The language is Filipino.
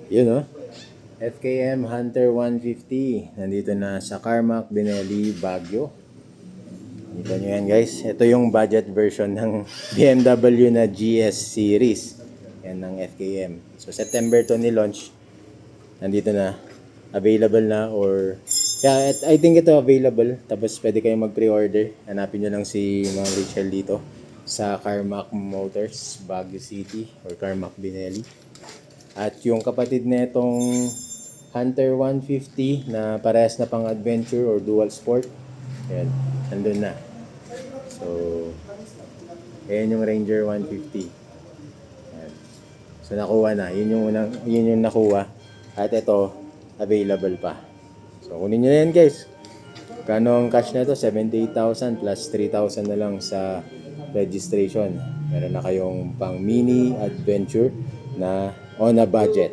Yun, oh. FKM Hunter 150. Nandito na sa Carmack, Binelli, Baguio. Dito nyo yan, guys. Ito yung budget version ng BMW na GS series. Yan ng FKM. So, September to ni-launch. Nandito na. Available na or... Yeah, I think ito available. Tapos pwede kayong mag-pre-order. Hanapin nyo lang si Ma'am Rachel dito sa Carmack Motors, Baguio City or Carmack, Binelli. At yung kapatid na itong Hunter 150 na parehas na pang adventure or dual sport. Ayan, nandun na. So, ayan yung Ranger 150. Ayan. So, nakuha na. Yun yung nakuha. At ito, available pa. So, kunin nyo na yan, guys. Kano ang cash na ito? 78,000 plus 3,000 na lang sa registration. Meron na kayong pang mini adventure na on a budget.